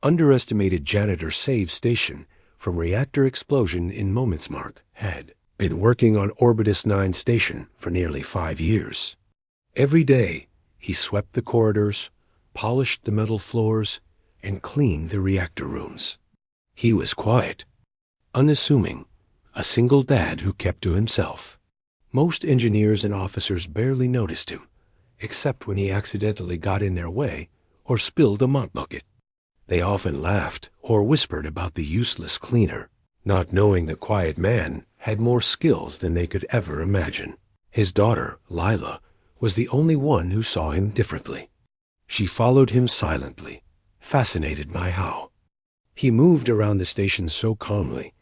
underestimated Janitor save station from reactor explosion in moments. Mark had been working on Orbitus 9 station for nearly 5 years. Every day, he swept the corridors, polished the metal floors, and cleaned the reactor rooms. He was quiet, unassuming, a single dad who kept to himself. Most engineers and officers barely noticed him, except when he accidentally got in their way or spilled a mop bucket. They often laughed or whispered about the useless cleaner, not knowing the quiet man had more skills than they could ever imagine. His daughter, Lila, was the only one who saw him differently. She followed him silently, fascinated by how he moved around the station so calmly,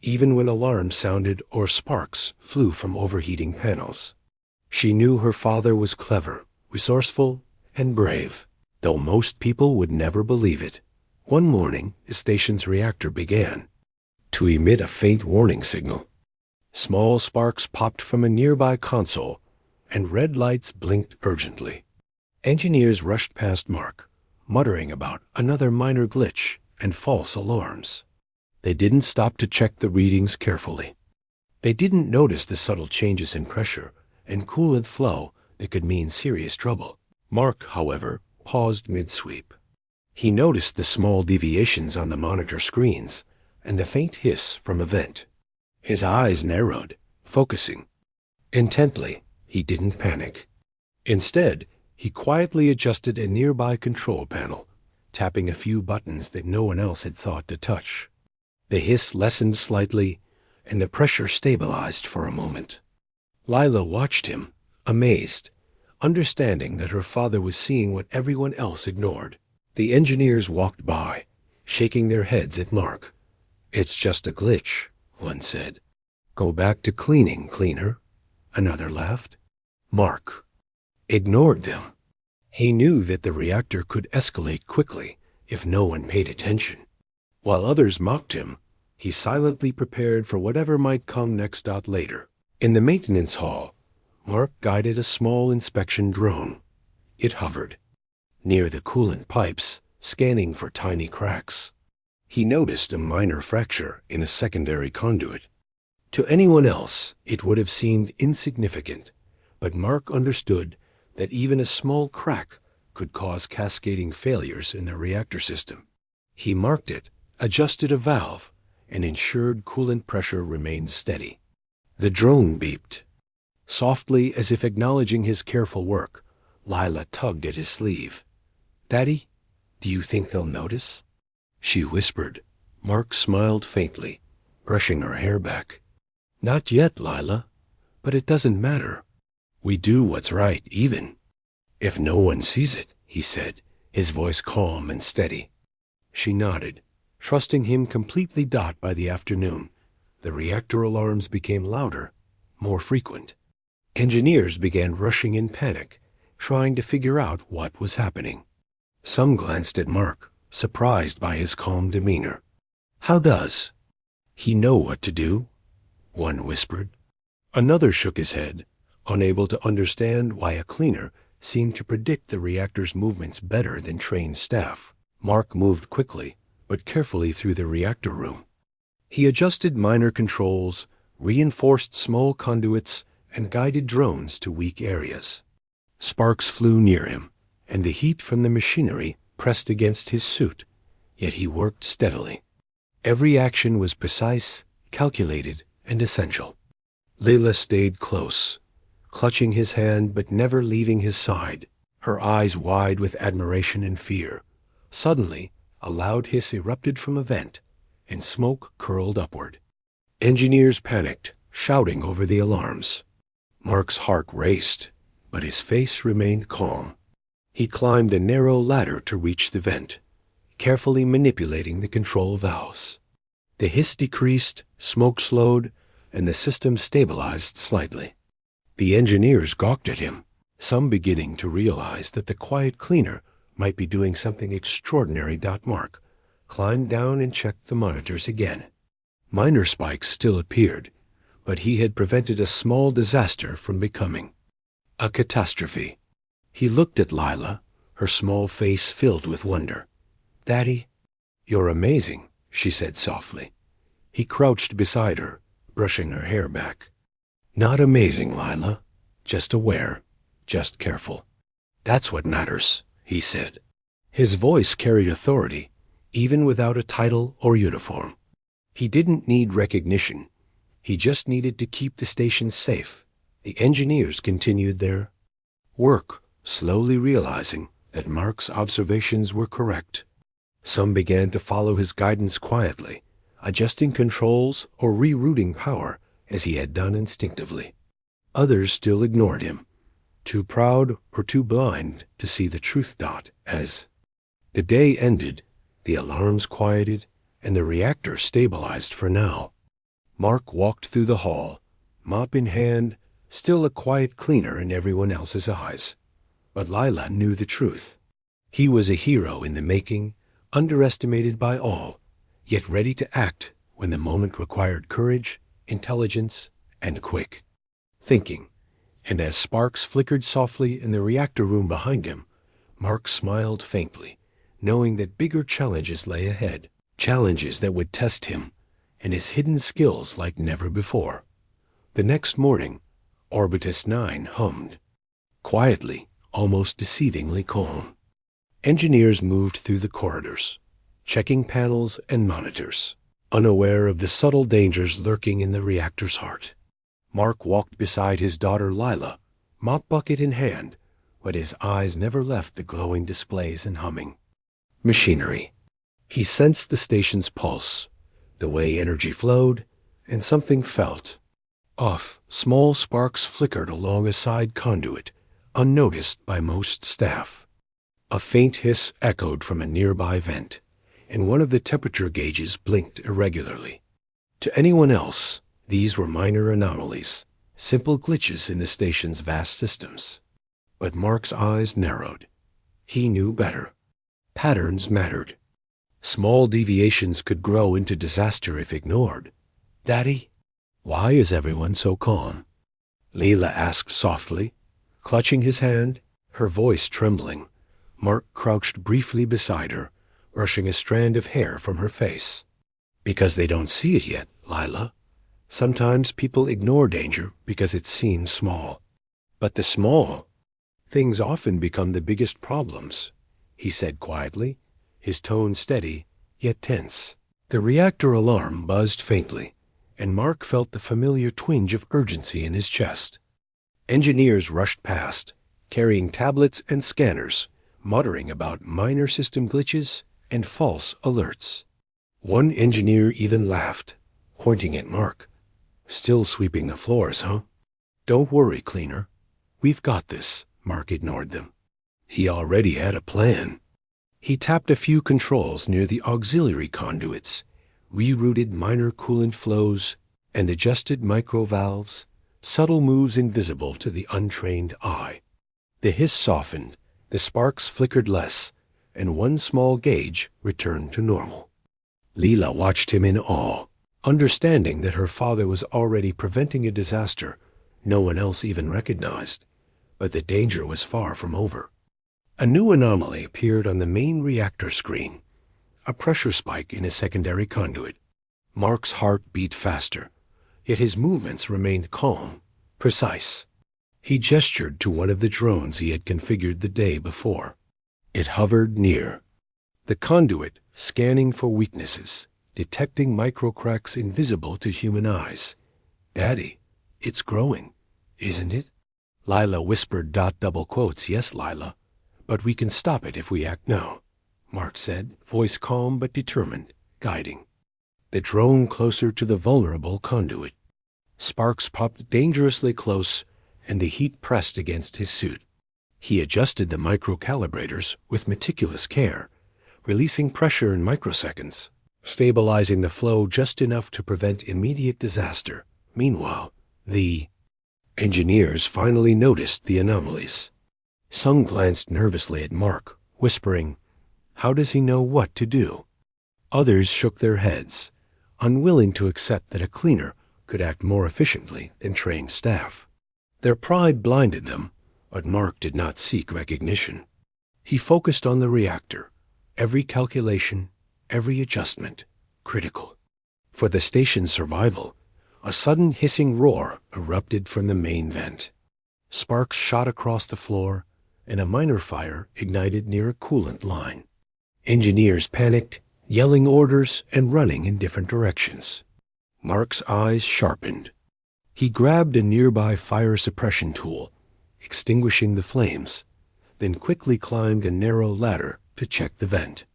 even when alarms sounded or sparks flew from overheating panels. She knew her father was clever, resourceful, and brave, though most people would never believe it. One morning, the station's reactor began to emit a faint warning signal. Small sparks popped from a nearby console, and red lights blinked urgently. Engineers rushed past Mark, muttering about another minor glitch and false alarms. They didn't stop to check the readings carefully. They didn't notice the subtle changes in pressure and coolant flow that could mean serious trouble. Mark, however, paused mid-sweep. He noticed the small deviations on the monitor screens and the faint hiss from a vent. His eyes narrowed, focusing intently. He didn't panic. Instead, he quietly adjusted a nearby control panel, tapping a few buttons that no one else had thought to touch. The hiss lessened slightly, and the pressure stabilized for a moment. Lila watched him, amazed, understanding that her father was seeing what everyone else ignored. The engineers walked by, shaking their heads at Mark. "It's just a glitch," one said. "Go back to cleaning, cleaner," another laughed. Mark ignored them. He knew that the reactor could escalate quickly if no one paid attention. While others mocked him, he silently prepared for whatever might come next. Later, in the maintenance hall, Mark guided a small inspection drone. It hovered near the coolant pipes, scanning for tiny cracks. He noticed a minor fracture in a secondary conduit. To anyone else, it would have seemed insignificant, but Mark understood that even a small crack could cause cascading failures in the reactor system. He marked it, adjusted a valve, and ensured coolant pressure remained steady. The drone beeped. Softly, as if acknowledging his careful work, Lila tugged at his sleeve. "Daddy, do you think they'll notice?" she whispered. Mark smiled faintly, brushing her hair back. "Not yet, Lila, but it doesn't matter. We do what's right, even if no one sees it," he said, his voice calm and steady. She nodded, trusting him completely. By the afternoon, the reactor alarms became louder, more frequent. Engineers began rushing in panic, trying to figure out what was happening. Some glanced at Mark, surprised by his calm demeanor. "How does he know what to do?" one whispered. Another shook his head, unable to understand why a cleaner seemed to predict the reactor's movements better than trained staff. Mark moved quickly, but carefully through the reactor room. He adjusted minor controls, reinforced small conduits, and guided drones to weak areas. Sparks flew near him, and the heat from the machinery pressed against his suit, yet he worked steadily. Every action was precise, calculated, and essential. Lila stayed close, clutching his hand but never leaving his side, her eyes wide with admiration and fear. Suddenly, a loud hiss erupted from a vent, and smoke curled upward. Engineers panicked, shouting over the alarms. Mark's heart raced, but his face remained calm. He climbed a narrow ladder to reach the vent, carefully manipulating the control valves. The hiss decreased, smoke slowed, and the system stabilized slightly. The engineers gawked at him, some beginning to realize that the quiet cleaner might be doing something extraordinary. Mark climbed down and checked the monitors again. Minor spikes still appeared, but he had prevented a small disaster from becoming a catastrophe. He looked at Lila, her small face filled with wonder. "Daddy, "You're amazing," she said softly. He crouched beside her, brushing her hair back. "Not amazing, Lila. Just aware. Just careful. That's what matters," he said. His voice carried authority, even without a title or uniform. He didn't need recognition. He just needed to keep the station safe. The engineers continued their work, slowly realizing that Mark's observations were correct. Some began to follow his guidance quietly, adjusting controls or rerouting power as he had done instinctively. Others still ignored him, too proud or too blind to see the truth. As the day ended, the alarms quieted, and the reactor stabilized for now. Mark walked through the hall, mop in hand, still a quiet cleaner in everyone else's eyes. But Lila knew the truth. He was a hero in the making, underestimated by all, yet ready to act when the moment required courage, intelligence, and quick thinking. And as sparks flickered softly in the reactor room behind him, Mark smiled faintly, knowing that bigger challenges lay ahead, challenges that would test him and his hidden skills like never before. The next morning, Orbitus 9 hummed, quietly, almost deceivingly calm. Engineers moved through the corridors, checking panels and monitors, unaware of the subtle dangers lurking in the reactor's heart. Mark walked beside his daughter Lila, mop bucket in hand, but his eyes never left the glowing displays and humming machinery. He sensed the station's pulse, the way energy flowed, and something felt off. Small sparks flickered along a side conduit, unnoticed by most staff. A faint hiss echoed from a nearby vent, and one of the temperature gauges blinked irregularly. To anyone else, these were minor anomalies, simple glitches in the station's vast systems. But Mark's eyes narrowed. He knew better. Patterns mattered. Small deviations could grow into disaster if ignored. "Daddy, why is everyone so calm?" Leela asked softly, clutching his hand, her voice trembling. Mark crouched briefly beside her, brushing a strand of hair from her face. "Because they don't see it yet, Lila. Sometimes people ignore danger because it seems small. But the small things often become the biggest problems," he said quietly, his tone steady, yet tense. The reactor alarm buzzed faintly, and Mark felt the familiar twinge of urgency in his chest. Engineers rushed past, carrying tablets and scanners, muttering about minor system glitches and false alerts. One engineer even laughed, pointing at Mark. "Still sweeping the floors, huh? Don't worry, cleaner. We've got this." Mark ignored them. He already had a plan. He tapped a few controls near the auxiliary conduits, rerouted minor coolant flows, and adjusted microvalves, subtle moves invisible to the untrained eye. The hiss softened, the sparks flickered less, and one small gauge returned to normal. Leela watched him in awe, understanding that her father was already preventing a disaster no one else even recognized. But the danger was far from over. A new anomaly appeared on the main reactor screen, a pressure spike in a secondary conduit. Mark's heart beat faster, yet his movements remained calm, precise. He gestured to one of the drones he had configured the day before. It hovered near. The conduit, scanning for weaknesses, detecting microcracks invisible to human eyes. "Daddy, it's growing, isn't it?" Lila whispered, double quotes, "Yes, Lila, but we can stop it if we act now," Mark said, voice calm but determined, guiding the drone closer to the vulnerable conduit. Sparks popped dangerously close, and the heat pressed against his suit. He adjusted the microcalibrators with meticulous care, releasing pressure in microseconds, stabilizing the flow just enough to prevent immediate disaster. Meanwhile, the engineers finally noticed the anomalies. Sung glanced nervously at Mark, whispering, "How does he know what to do?" Others shook their heads, unwilling to accept that a cleaner could act more efficiently than trained staff. Their pride blinded them, but Mark did not seek recognition. He focused on the reactor, every calculation, every adjustment critical. For the station's survival, a sudden hissing roar erupted from the main vent. Sparks shot across the floor, and a minor fire ignited near a coolant line. Engineers panicked, yelling orders and running in different directions. Mark's eyes sharpened. He grabbed a nearby fire suppression tool, extinguishing the flames, then quickly climbed a narrow ladder to check the vent.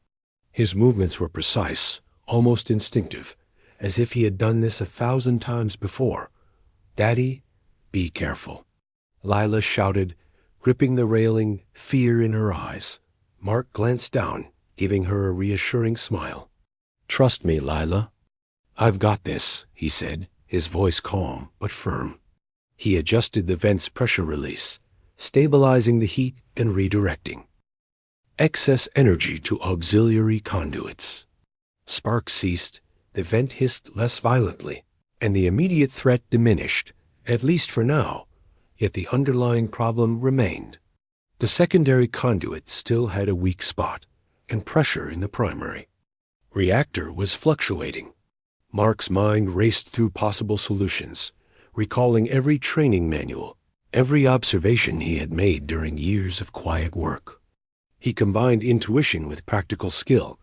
His movements were precise, almost instinctive, as if he had done this 1,000 times before. "Daddy, be careful," Lila shouted, gripping the railing, fear in her eyes. Mark glanced down, giving her a reassuring smile. "Trust me, Lila. I've got this," he said, his voice calm but firm. He adjusted the vent's pressure release, stabilizing the heat and redirecting. Excess energy to auxiliary conduits. Sparks ceased, the vent hissed less violently, and the immediate threat diminished, at least for now, yet the underlying problem remained. The secondary conduit still had a weak spot, and pressure in the primary. Reactor was fluctuating. Mark's mind raced through possible solutions, recalling every training manual, every observation he had made during years of quiet work. He combined intuition with practical skill,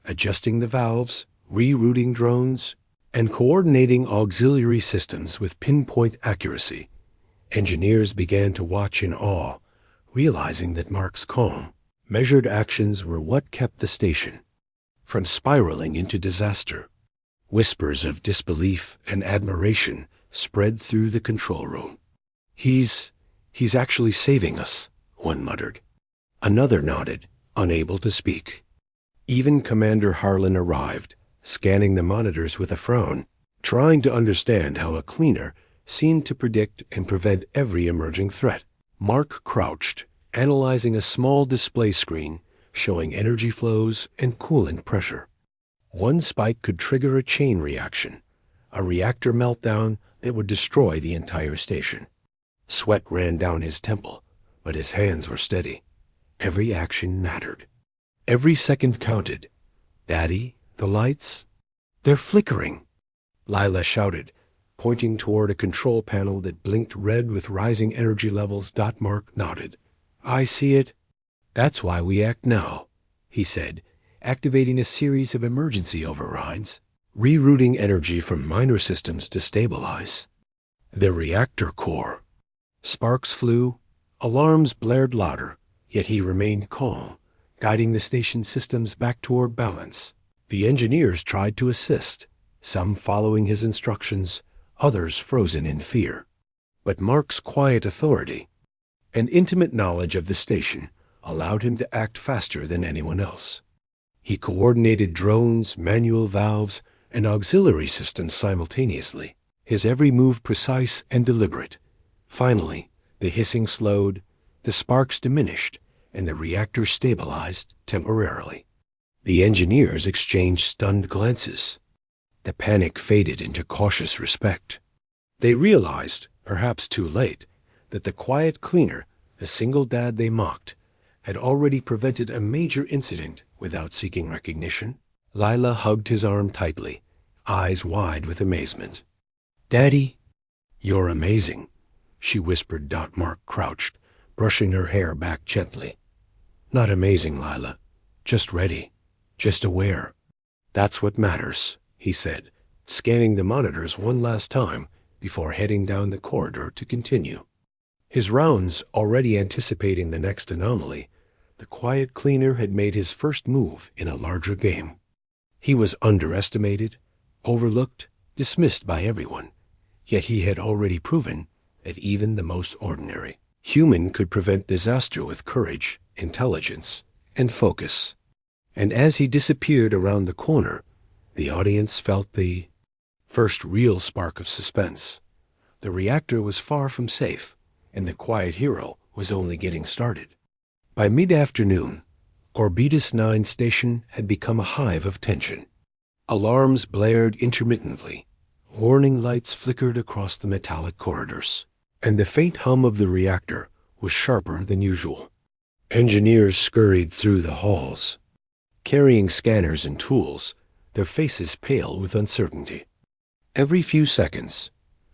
adjusting the valves, rerouting drones, and coordinating auxiliary systems with pinpoint accuracy. Engineers began to watch in awe, realizing that Mark's calm, measured actions were what kept the station from spiraling into disaster. Whispers of disbelief and admiration spread through the control room. He's actually saving us," one muttered. Another nodded, unable to speak. Even Commander Harlan arrived, scanning the monitors with a frown, trying to understand how a cleaner seemed to predict and prevent every emerging threat. Mark crouched, analyzing a small display screen showing energy flows and coolant pressure. One spike could trigger a chain reaction, a reactor meltdown that would destroy the entire station. Sweat ran down his temple, but his hands were steady. Every action mattered. Every second counted. "Daddy, the lights? They're flickering," Lila shouted, pointing toward a control panel that blinked red with rising energy levels. Mark nodded. "I see it. That's why we act now," he said, activating a series of emergency overrides, rerouting energy from minor systems to stabilize. The reactor core. Sparks flew, alarms blared louder, yet he remained calm, guiding the station systems back toward balance. The engineers tried to assist, some following his instructions, others frozen in fear. But Mark's quiet authority and intimate knowledge of the station allowed him to act faster than anyone else. He coordinated drones, manual valves, and auxiliary systems simultaneously, his every move precise and deliberate. Finally, the hissing slowed, the sparks diminished, and the reactor stabilized temporarily. The engineers exchanged stunned glances. The panic faded into cautious respect. They realized, perhaps too late, that the quiet cleaner, the single dad they mocked, had already prevented a major incident without seeking recognition. Lila hugged his arm tightly, eyes wide with amazement. "Daddy, you're amazing," she whispered. Mark crouched, brushing her hair back gently. "Not amazing, Lila. Just ready. Just aware. That's what matters," he said, scanning the monitors one last time before heading down the corridor to continue. His rounds already anticipating the next anomaly, the quiet cleaner had made his first move in a larger game. He was underestimated, overlooked, dismissed by everyone, yet he had already proven that even the most ordinary human could prevent disaster with courage, intelligence, and focus. And as he disappeared around the corner, the audience felt the first real spark of suspense. The reactor was far from safe, and the quiet hero was only getting started. By mid-afternoon, Orbitus 9 station had become a hive of tension. Alarms blared intermittently, warning lights flickered across the metallic corridors, and the faint hum of the reactor was sharper than usual. Engineers scurried through the halls, carrying scanners and tools, their faces pale with uncertainty. Every few seconds,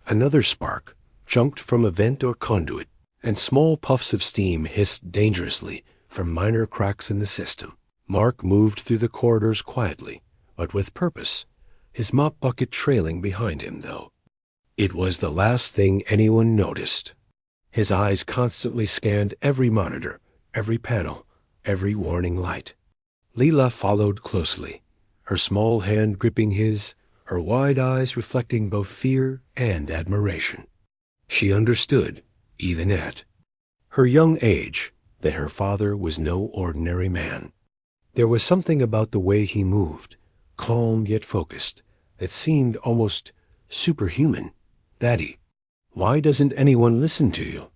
another spark jumped from a vent or conduit, and small puffs of steam hissed dangerously from minor cracks in the system. Mark moved through the corridors quietly, but with purpose, his mop bucket trailing behind him, though. It was the last thing anyone noticed. His eyes constantly scanned every monitor, every panel, every warning light. Leela followed closely, her small hand gripping his, her wide eyes reflecting both fear and admiration. She understood, even at her young age, that her father was no ordinary man. There was something about the way he moved, calm yet focused, that seemed almost superhuman. "Daddy, why doesn't anyone listen to you?"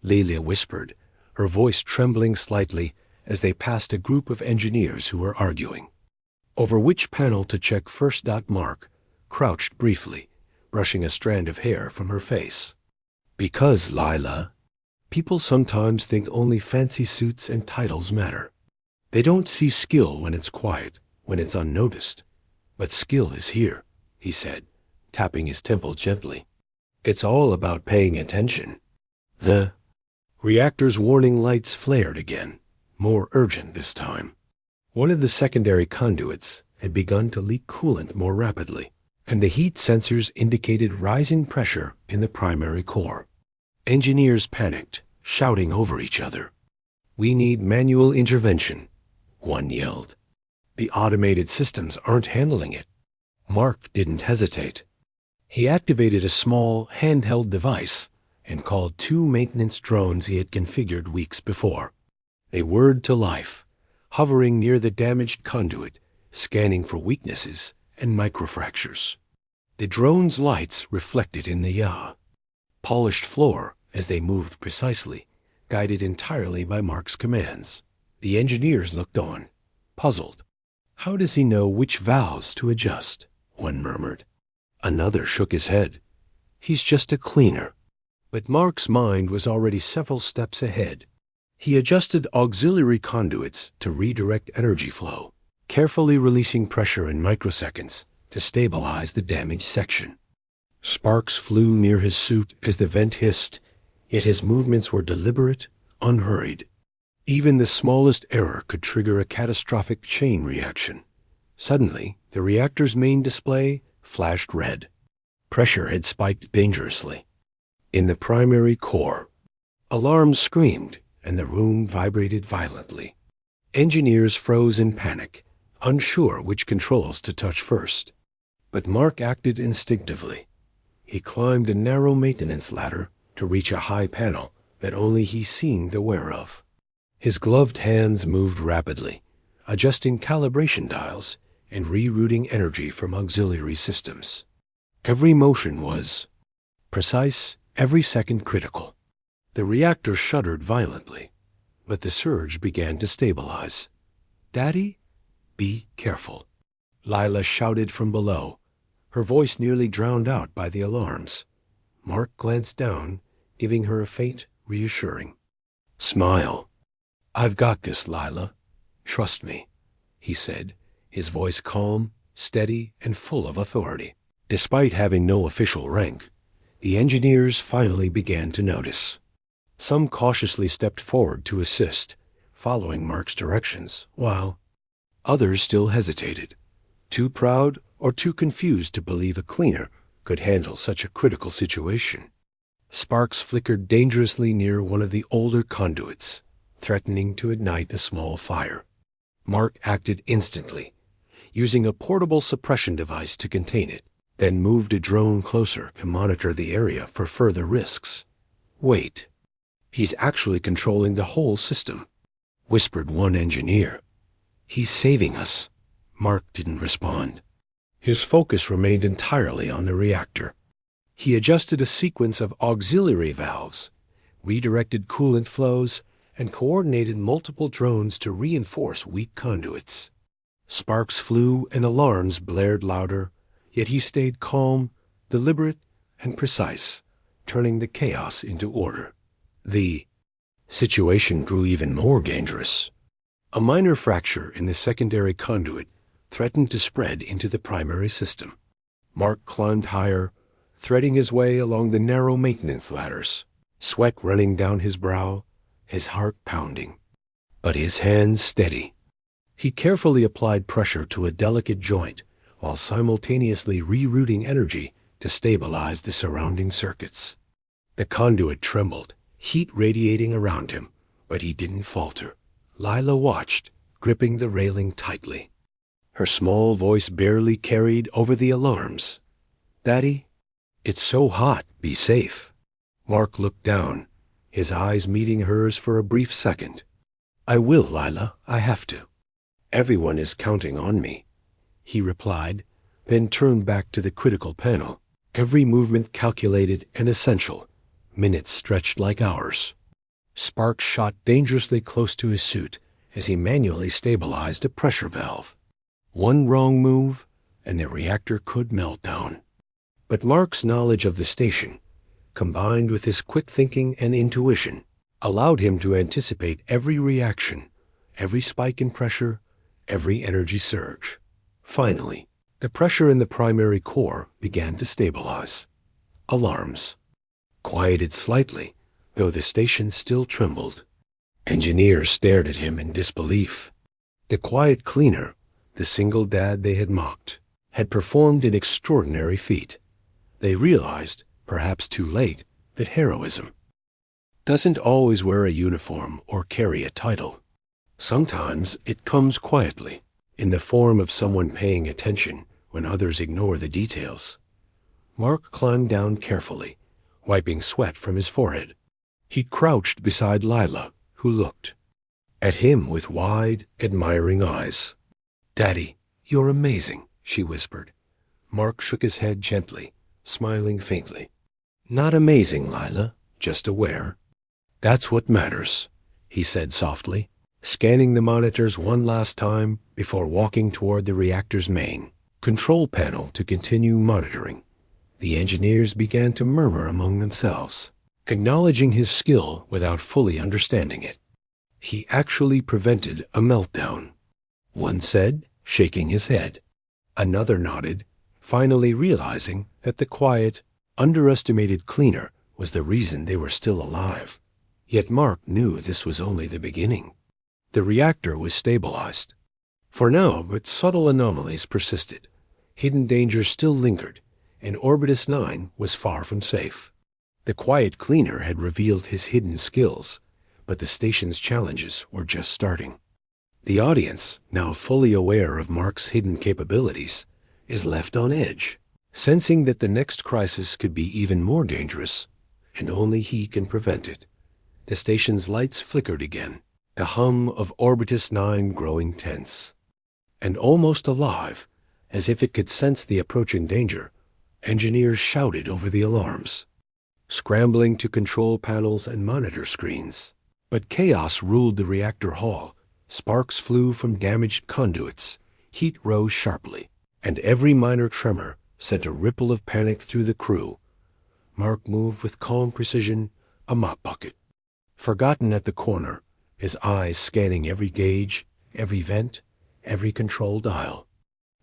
Leela whispered, her voice trembling slightly as they passed a group of engineers who were arguing over which panel to check first. Mark crouched briefly, brushing a strand of hair from her face. "Because, Lila, people sometimes think only fancy suits and titles matter. They don't see skill when it's quiet, when it's unnoticed. But skill is here," he said, tapping his temple gently. "It's all about paying attention." The reactor's warning lights flared again, more urgent this time. One of the secondary conduits had begun to leak coolant more rapidly, and the heat sensors indicated rising pressure in the primary core. Engineers panicked, shouting over each other. "We need manual intervention," one yelled. "The automated systems aren't handling it." Mark didn't hesitate. He activated a small, handheld device and called 2 maintenance drones he had configured weeks before. They whirred to life, hovering near the damaged conduit, scanning for weaknesses and microfractures. The drones' lights reflected in the polished floor as they moved precisely, guided entirely by Mark's commands. The engineers looked on, puzzled. "How does he know which valves to adjust?" one murmured. Another shook his head. "He's just a cleaner." But Mark's mind was already several steps ahead. He adjusted auxiliary conduits to redirect energy flow, carefully releasing pressure in microseconds to stabilize the damaged section. Sparks flew near his suit as the vent hissed, yet his movements were deliberate, unhurried. Even the smallest error could trigger a catastrophic chain reaction. Suddenly, the reactor's main display flashed red. Pressure had spiked dangerously. In the primary core, alarms screamed, and the room vibrated violently. Engineers froze in panic, unsure which controls to touch first. But Mark acted instinctively. He climbed a narrow maintenance ladder to reach a high panel that only he seemed aware of. His gloved hands moved rapidly, adjusting calibration dials and rerouting energy from auxiliary systems. Every motion was precise, every second critical. The reactor shuddered violently, but the surge began to stabilize. "Daddy, be careful," Lila shouted from below, her voice nearly drowned out by the alarms. Mark glanced down, giving her a faint, reassuring smile. "I've got this, Lila. Trust me," he said, his voice calm, steady, and full of authority. Despite having no official rank, the engineers finally began to notice. Some cautiously stepped forward to assist, following Mark's directions, while others still hesitated, too proud or too confused to believe a cleaner could handle such a critical situation. Sparks flickered dangerously near one of the older conduits, threatening to ignite a small fire. Mark acted instantly, using a portable suppression device to contain it, then moved a drone closer to monitor the area for further risks. "Wait, he's actually controlling the whole system," whispered one engineer. "He's saving us." Mark didn't respond. His focus remained entirely on the reactor. He adjusted a sequence of auxiliary valves, redirected coolant flows, and coordinated multiple drones to reinforce weak conduits. Sparks flew and alarms blared louder, yet he stayed calm, deliberate, and precise, turning the chaos into order. The situation grew even more dangerous. A minor fracture in the secondary conduit threatened to spread into the primary system. Mark climbed higher, threading his way along the narrow maintenance ladders, sweat running down his brow, his heart pounding, but his hands steady. He carefully applied pressure to a delicate joint while simultaneously rerouting energy to stabilize the surrounding circuits. The conduit trembled, heat radiating around him, but he didn't falter. Lila watched, gripping the railing tightly. Her small voice barely carried over the alarms. "Daddy, it's so hot. Be safe." Mark looked down, his eyes meeting hers for a brief second. "I will, Lila. I have to. Everyone is counting on me," he replied, then turned back to the critical panel. Every movement calculated and essential. Minutes stretched like hours. Sparks shot dangerously close to his suit as he manually stabilized a pressure valve. One wrong move, and the reactor could melt down. But Mark's knowledge of the station, combined with his quick thinking and intuition, allowed him to anticipate every reaction, every spike in pressure, every energy surge. Finally, the pressure in the primary core began to stabilize. Alarms quieted slightly, though the station still trembled. Engineers stared at him in disbelief. The quiet cleaner, the single dad they had mocked, had performed an extraordinary feat. They realized, perhaps too late, that heroism doesn't always wear a uniform or carry a title. Sometimes it comes quietly, in the form of someone paying attention when others ignore the details. Mark climbed down carefully, wiping sweat from his forehead. He crouched beside Lila, who looked at him with wide, admiring eyes. "Daddy, you're amazing," she whispered. Mark shook his head gently, smiling faintly. "Not amazing, Lila, just aware." "That's what matters," he said softly, scanning the monitors one last time before walking toward the reactor's main control panel to continue monitoring. The engineers began to murmur among themselves, acknowledging his skill without fully understanding it. "He actually prevented a meltdown," one said, shaking his head. Another nodded, finally realizing that the quiet, underestimated cleaner was the reason they were still alive. Yet Mark knew this was only the beginning. The reactor was stabilized. For now, but subtle anomalies persisted. Hidden dangers still lingered, and Orbitus 9 was far from safe. The quiet cleaner had revealed his hidden skills, but the station's challenges were just starting. The audience, now fully aware of Mark's hidden capabilities, is left on edge, sensing that the next crisis could be even more dangerous, and only he can prevent it. The station's lights flickered again, the hum of Orbitus 9 growing tense. And almost alive, as if it could sense the approaching danger, engineers shouted over the alarms, scrambling to control panels and monitor screens. But chaos ruled the reactor hall. Sparks flew from damaged conduits, heat rose sharply, and every minor tremor sent a ripple of panic through the crew. Mark moved with calm precision, a mop bucket, forgotten at the corner, his eyes scanning every gauge, every vent, every control dial.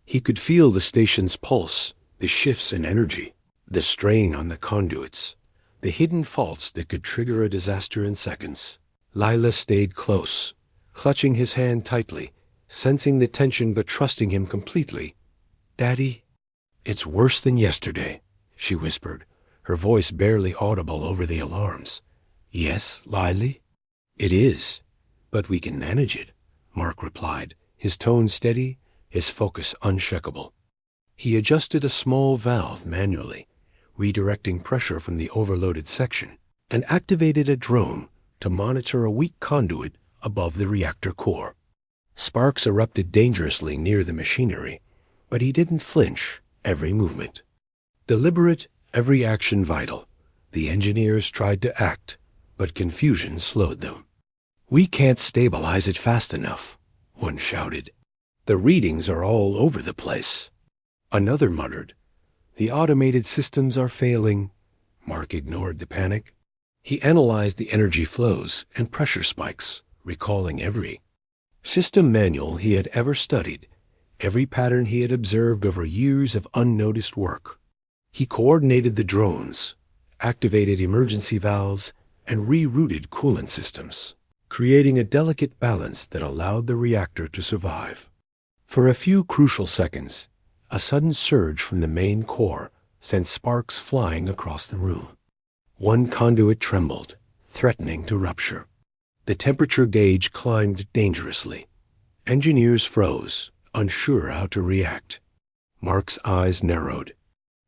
He could feel the station's pulse, the shifts in energy, the strain on the conduits, the hidden faults that could trigger a disaster in seconds. Lila stayed close, clutching his hand tightly, sensing the tension but trusting him completely. "Daddy, it's worse than yesterday," she whispered, her voice barely audible over the alarms. "Yes, Lily? It is, but we can manage it," Mark replied, his tone steady, his focus unshakable. He adjusted a small valve manually, redirecting pressure from the overloaded section, and activated a drone to monitor a weak conduit above the reactor core. Sparks erupted dangerously near the machinery, but he didn't flinch every movement. Deliberate, every action vital, the engineers tried to act, but confusion slowed them. "We can't stabilize it fast enough," one shouted. "The readings are all over the place." Another muttered, "The automated systems are failing." Mark ignored the panic. He analyzed the energy flows and pressure spikes, recalling every system manual he had ever studied, every pattern he had observed over years of unnoticed work. He coordinated the drones, activated emergency valves, and rerouted coolant systems, creating a delicate balance that allowed the reactor to survive. For a few crucial seconds, a sudden surge from the main core sent sparks flying across the room. One conduit trembled, threatening to rupture. The temperature gauge climbed dangerously. Engineers froze, unsure how to react. Mark's eyes narrowed.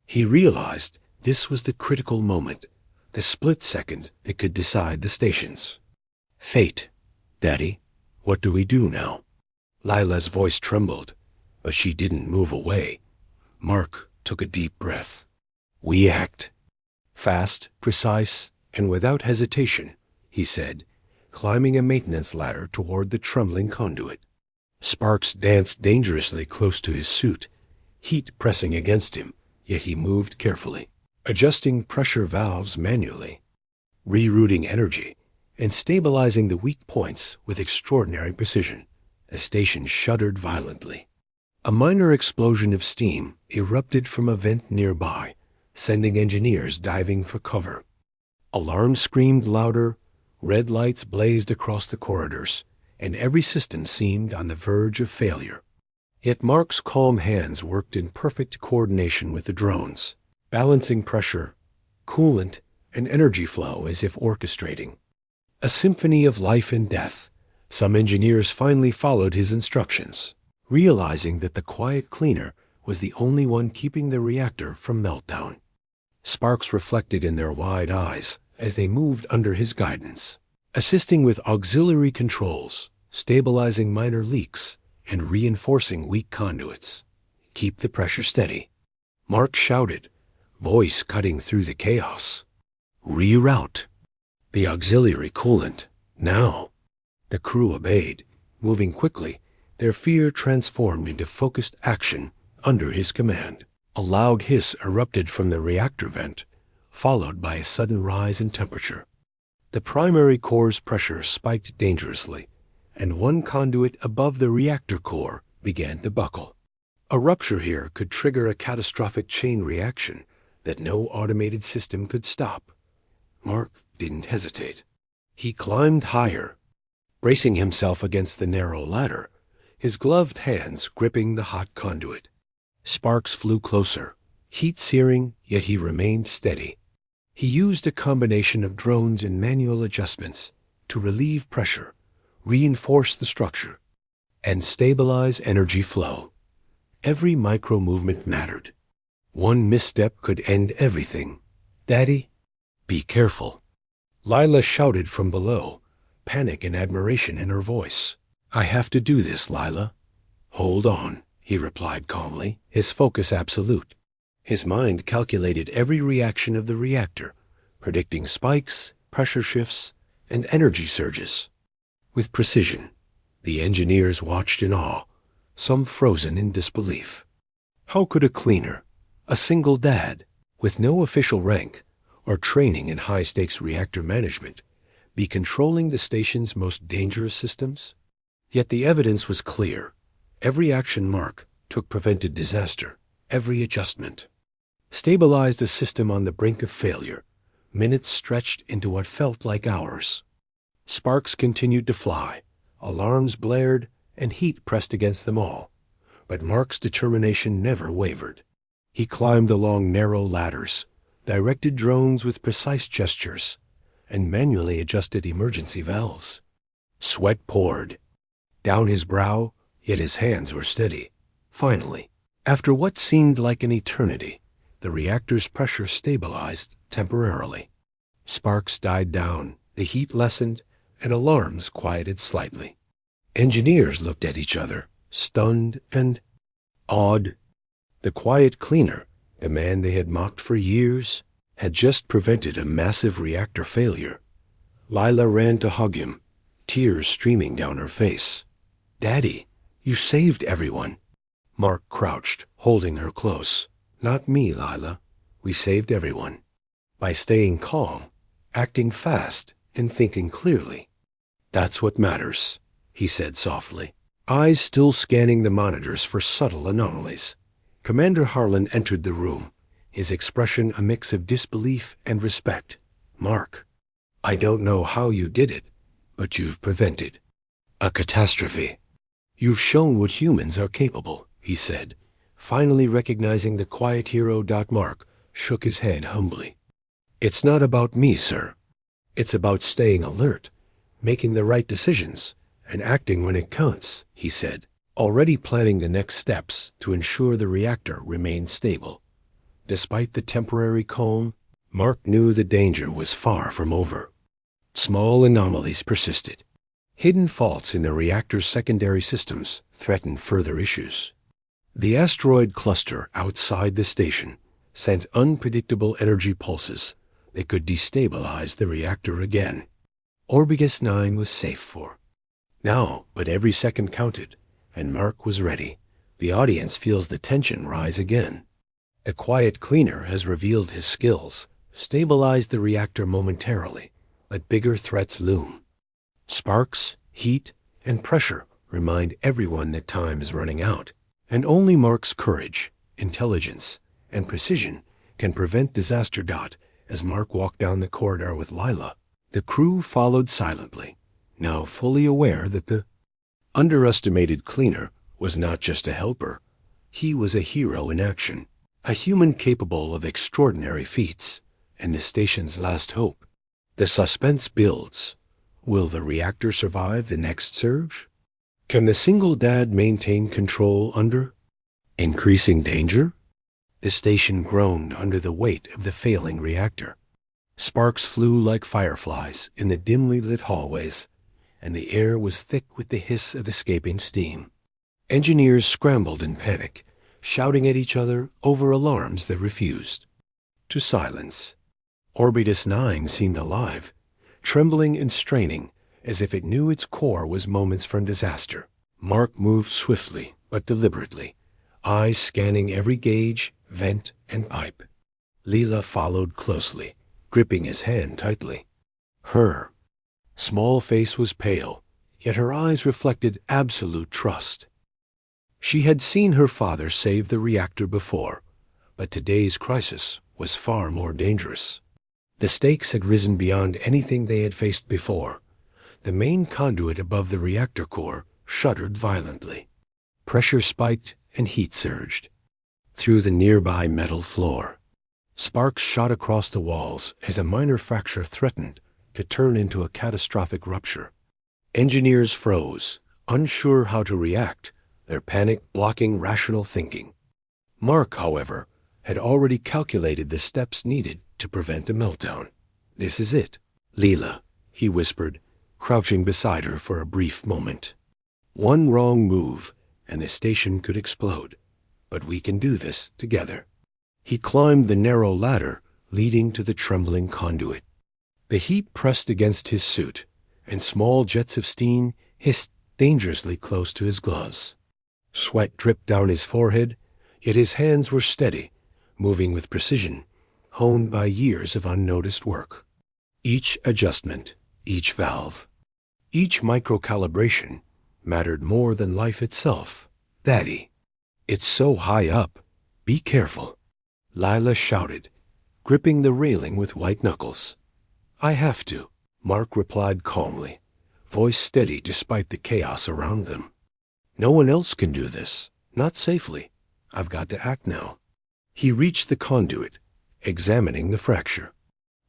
He realized this was the critical moment, the split second that could decide the stations. Fate. Daddy, what do we do now? Lila's voice trembled, but she didn't move away. Mark took a deep breath. We act. Fast, precise, and without hesitation, he said, climbing a maintenance ladder toward the trembling conduit. Sparks danced dangerously close to his suit, heat pressing against him, yet he moved carefully, adjusting pressure valves manually, rerouting energy, and stabilizing the weak points with extraordinary precision. The station shuddered violently. A minor explosion of steam erupted from a vent nearby, sending engineers diving for cover. Alarms screamed louder, red lights blazed across the corridors, and every system seemed on the verge of failure. Yet Mark's calm hands worked in perfect coordination with the drones, balancing pressure, coolant, and energy flow as if orchestrating. A symphony of life and death. Some engineers finally followed his instructions, realizing that the quiet cleaner was the only one keeping the reactor from meltdown. Sparks reflected in their wide eyes as they moved under his guidance, assisting with auxiliary controls, stabilizing minor leaks, and reinforcing weak conduits. Keep the pressure steady. Mark shouted, voice cutting through the chaos. Reroute. The auxiliary coolant. Now. The crew obeyed, moving quickly, their fear transformed into focused action under his command. A loud hiss erupted from the reactor vent, followed by a sudden rise in temperature. The primary core's pressure spiked dangerously, and one conduit above the reactor core began to buckle. A rupture here could trigger a catastrophic chain reaction that no automated system could stop. Mark didn't hesitate. He climbed higher, bracing himself against the narrow ladder, his gloved hands gripping the hot conduit. Sparks flew closer, heat searing, yet he remained steady. He used a combination of drones and manual adjustments to relieve pressure, reinforce the structure, and stabilize energy flow. Every micro-movement mattered. One misstep could end everything. Daddy, be careful. Lila shouted from below, panic and admiration in her voice. I have to do this, Lila. Hold on, he replied calmly, his focus absolute. His mind calculated every reaction of the reactor, predicting spikes, pressure shifts, and energy surges. With precision, the engineers watched in awe, some frozen in disbelief. How could a cleaner, a single dad, with no official rank or training in high-stakes reactor management, be controlling the station's most dangerous systems? Yet the evidence was clear. Every action Mark took prevented disaster. Every adjustment stabilized a system on the brink of failure. Minutes stretched into what felt like hours. Sparks continued to fly, alarms blared, and heat pressed against them all. But Mark's determination never wavered. He climbed along narrow ladders, directed drones with precise gestures, and manually adjusted emergency valves. Sweat poured down his brow, yet his hands were steady. Finally, after what seemed like an eternity, the reactor's pressure stabilized temporarily. Sparks died down, the heat lessened, and alarms quieted slightly. Engineers looked at each other, stunned and awed. The quiet cleaner, the man they had mocked for years, had just prevented a massive reactor failure. Lila ran to hug him, tears streaming down her face. Daddy, you saved everyone. Mark crouched, holding her close. Not me, Lila. We saved everyone. By staying calm, acting fast, and thinking clearly. That's what matters. he said softly, eyes still scanning the monitors for subtle anomalies. Commander Harlan entered the room, his expression a mix of disbelief and respect. "Mark, I don't know how you did it, but you've prevented a catastrophe. You've shown what humans are capable," he said, finally recognizing the quiet hero. Mark shook his head humbly. "It's not about me, sir. It's about staying alert, making the right decisions, and acting when it counts," he said, already planning the next steps to ensure the reactor remained stable. Despite the temporary calm, Mark knew the danger was far from over. Small anomalies persisted. Hidden faults in the reactor's secondary systems threatened further issues. The asteroid cluster outside the station sent unpredictable energy pulses that could destabilize the reactor again. Orbigus 9 was safe for now, but every second counted, and Mark was ready. The audience feels the tension rise again. A quiet cleaner has revealed his skills, stabilized the reactor momentarily, but bigger threats loom. Sparks, heat, and pressure remind everyone that time is running out, and only Mark's courage, intelligence, and precision can prevent disaster. As Mark walked down the corridor with Lila, the crew followed silently, now fully aware that the underestimated cleaner was not just a helper. He was a hero in action, a human capable of extraordinary feats, and the station's last hope. The suspense builds. Will the reactor survive the next surge? Can the single dad maintain control under increasing danger? The station groaned under the weight of the failing reactor. Sparks flew like fireflies in the dimly lit hallways, and the air was thick with the hiss of escaping steam. Engineers scrambled in panic, shouting at each other over alarms that refused to silence. Orbitus 9 seemed alive, trembling and straining as if it knew its core was moments from disaster. Mark moved swiftly but deliberately, eyes scanning every gauge, vent, and pipe. Leela followed closely, gripping his hand tightly. Her small face was pale, yet her eyes reflected absolute trust. She had seen her father save the reactor before, but today's crisis was far more dangerous. The stakes had risen beyond anything they had faced before. The main conduit above the reactor core shuddered violently. Pressure spiked and heat surged through the nearby metal floor. Sparks shot across the walls as a minor fracture threatened to turn into a catastrophic rupture. Engineers froze, unsure how to react, their panic blocking rational thinking. Mark, however, had already calculated the steps needed to prevent a meltdown. "This is it, Leela," he whispered, crouching beside her for a brief moment. "One wrong move, and the station could explode. But we can do this together." He climbed the narrow ladder leading to the trembling conduit. The heat pressed against his suit, and small jets of steam hissed dangerously close to his gloves. Sweat dripped down his forehead, yet his hands were steady, moving with precision, honed by years of unnoticed work. Each adjustment, each valve, each micro-calibration mattered more than life itself. "Daddy, it's so high up. Be careful," Lila shouted, gripping the railing with white knuckles. "I have to," Mark replied calmly, voice steady despite the chaos around them. "No one else can do this, not safely. I've got to act now." He reached the conduit, examining the fracture.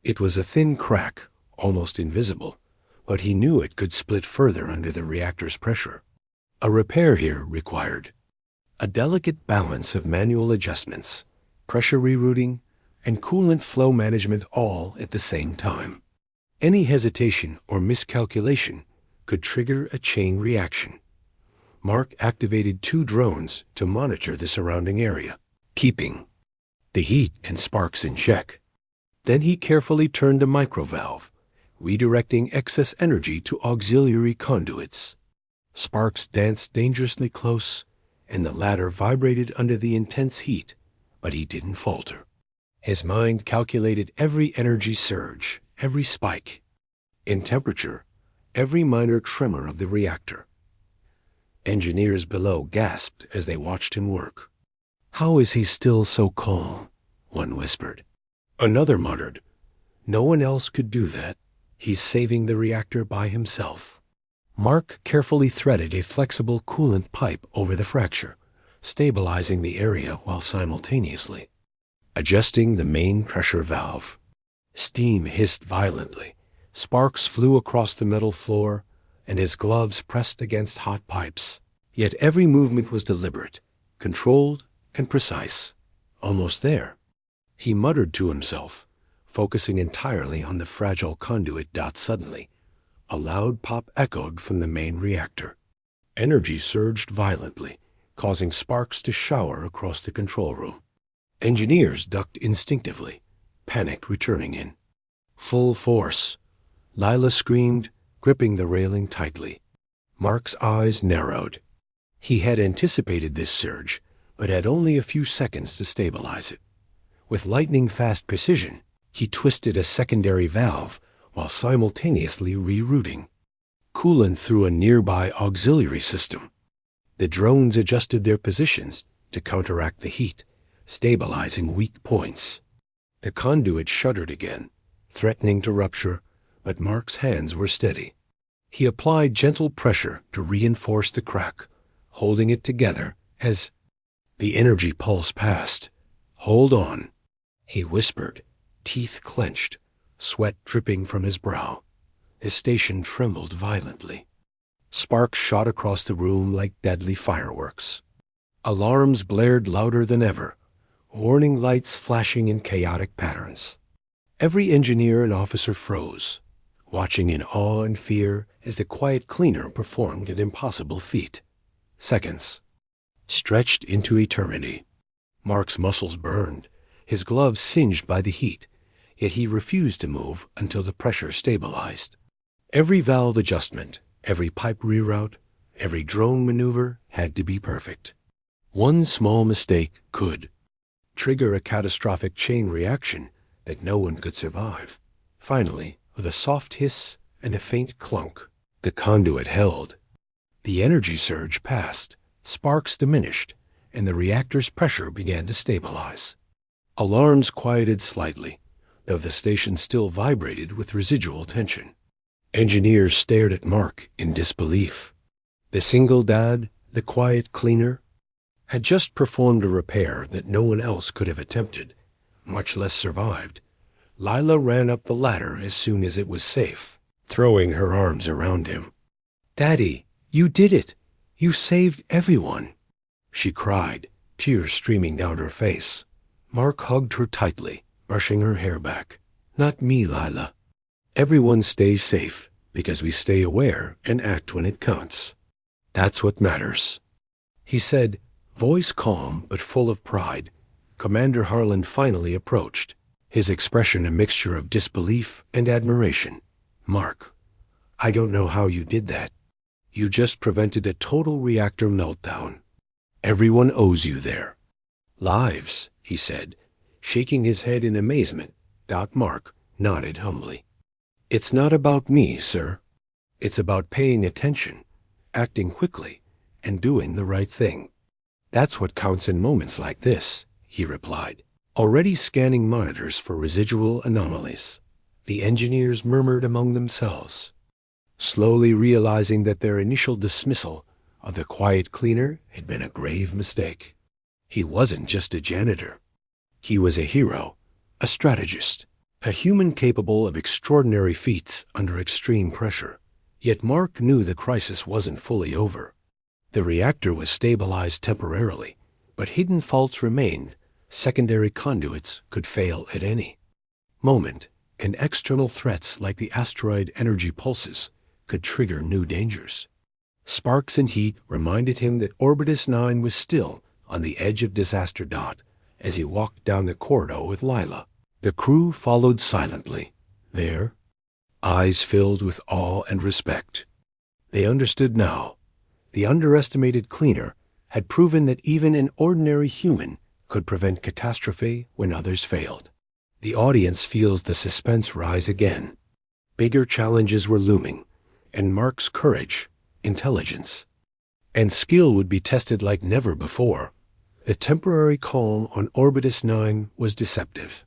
It was a thin crack, almost invisible, but he knew it could split further under the reactor's pressure. A repair here required a delicate balance of manual adjustments, pressure rerouting, and coolant flow management all at the same time. Any hesitation or miscalculation could trigger a chain reaction. Mark activated 2 drones to monitor the surrounding area, keeping the heat and sparks in check. Then he carefully turned a microvalve, redirecting excess energy to auxiliary conduits. Sparks danced dangerously close, and the ladder vibrated under the intense heat, but he didn't falter. His mind calculated every energy surge, every spike in temperature, every minor tremor of the reactor. Engineers below gasped as they watched him work. "How is he still so calm?" one whispered. Another muttered, "No one else could do that. He's saving the reactor by himself." Mark carefully threaded a flexible coolant pipe over the fracture, stabilizing the area while simultaneously adjusting the main pressure valve. Steam hissed violently, sparks flew across the metal floor, and his gloves pressed against hot pipes. Yet every movement was deliberate, controlled, and precise. Almost there, he muttered to himself, focusing entirely on the fragile conduit. Suddenly, a loud pop echoed from the main reactor. Energy surged violently, causing sparks to shower across the control room. Engineers ducked instinctively, panic returning in full force. Lila screamed, gripping the railing tightly. Mark's eyes narrowed. He had anticipated this surge, but had only a few seconds to stabilize it. With lightning-fast precision, he twisted a secondary valve while simultaneously rerouting coolant through a nearby auxiliary system. The drones adjusted their positions to counteract the heat, stabilizing weak points. The conduit shuddered again, threatening to rupture, but Mark's hands were steady. He applied gentle pressure to reinforce the crack, holding it together as the energy pulse passed. "Hold on," he whispered, teeth clenched, sweat dripping from his brow. His station trembled violently. Sparks shot across the room like deadly fireworks. Alarms blared louder than ever, warning lights flashing in chaotic patterns. Every engineer and officer froze, watching in awe and fear as the quiet cleaner performed an impossible feat. Seconds stretched into eternity. Mark's muscles burned, his gloves singed by the heat, yet he refused to move until the pressure stabilized. Every valve adjustment, every pipe reroute, every drone maneuver had to be perfect. One small mistake could trigger a catastrophic chain reaction that no one could survive. Finally, with a soft hiss and a faint clunk, the conduit held. The energy surge passed, sparks diminished, and the reactor's pressure began to stabilize. Alarms quieted slightly, though the station still vibrated with residual tension. Engineers stared at Mark in disbelief. The single dad, the quiet cleaner, had just performed a repair that no one else could have attempted, much less survived. Lila ran up the ladder as soon as it was safe, throwing her arms around him. "Daddy, you did it! You saved everyone!" she cried, tears streaming down her face. Mark hugged her tightly, brushing her hair back. "Not me, Lila. Everyone stays safe because we stay aware and act when it counts. That's what matters," he said, voice calm but full of pride. Commander Harlan finally approached, his expression a mixture of disbelief and admiration. "Mark, I don't know how you did that. You just prevented a total reactor meltdown. Everyone owes you there." "Lives," he said, shaking his head in amazement. Mark nodded humbly. "It's not about me, sir. It's about paying attention, acting quickly, and doing the right thing. That's what counts in moments like this," he replied, already scanning monitors for residual anomalies. The engineers murmured among themselves, slowly realizing that their initial dismissal of the quiet cleaner had been a grave mistake. He wasn't just a janitor. He was a hero, a strategist, a human capable of extraordinary feats under extreme pressure. Yet Mark knew the crisis wasn't fully over. The reactor was stabilized temporarily, but hidden faults remained. Secondary conduits could fail at any moment, and external threats like the asteroid energy pulses could trigger new dangers. Sparks and heat reminded him that Orbitus 9 was still on the edge of disaster. As he walked down the corridor with Lila, the crew followed silently, their eyes filled with awe and respect. They understood now. The underestimated cleaner had proven that even an ordinary human could prevent catastrophe when others failed. The audience feels the suspense rise again. Bigger challenges were looming, and Mark's courage, intelligence, and skill would be tested like never before. The temporary calm on Orbitus 9 was deceptive.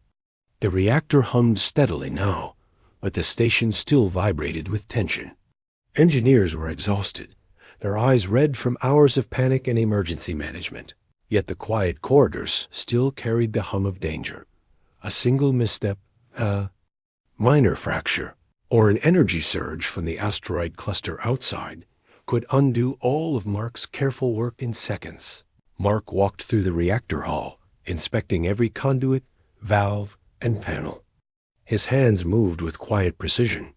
The reactor hummed steadily now, but the station still vibrated with tension. Engineers were exhausted, their eyes red from hours of panic and emergency management. Yet the quiet corridors still carried the hum of danger. A single misstep, a minor fracture, or an energy surge from the asteroid cluster outside could undo all of Mark's careful work in seconds. Mark walked through the reactor hall, inspecting every conduit, valve, and panel. His hands moved with quiet precision,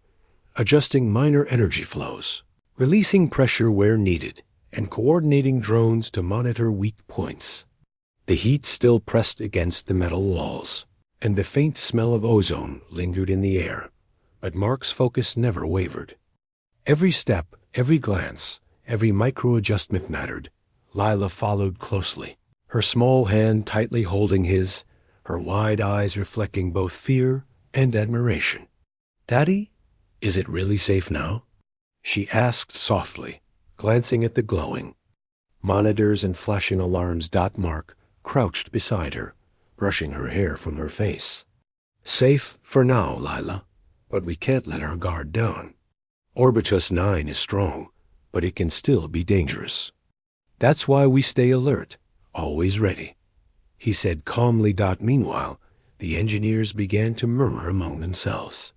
adjusting minor energy flows, releasing pressure where needed, and coordinating drones to monitor weak points. The heat still pressed against the metal walls, and the faint smell of ozone lingered in the air, but Mark's focus never wavered. Every step, every glance, every micro-adjustment mattered. Lila followed closely, her small hand tightly holding his, her wide eyes reflecting both fear and admiration. "Daddy, is it really safe now?" she asked softly, glancing at the glowing monitors and flashing alarms. Mark crouched beside her, brushing her hair from her face. "Safe for now, Lila, but we can't let our guard down. Orbitus 9 is strong, but it can still be dangerous. That's why we stay alert, always ready," he said calmly. Meanwhile, the engineers began to murmur among themselves.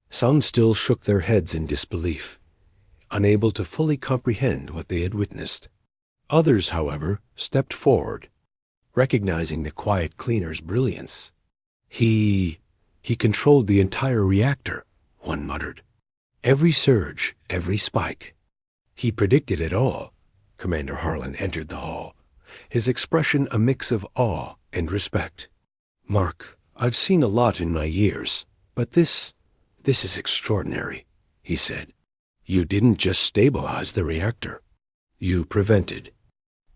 Some still shook their heads in disbelief, unable to fully comprehend what they had witnessed. Others, however, stepped forward, recognizing the quiet cleaner's brilliance. He controlled the entire reactor," one muttered. "Every surge, every spike. He predicted it all." Commander Harlan entered the hall, his expression a mix of awe and respect. "Mark, I've seen a lot in my years, but this is extraordinary," he said. "You didn't just stabilize the reactor. You prevented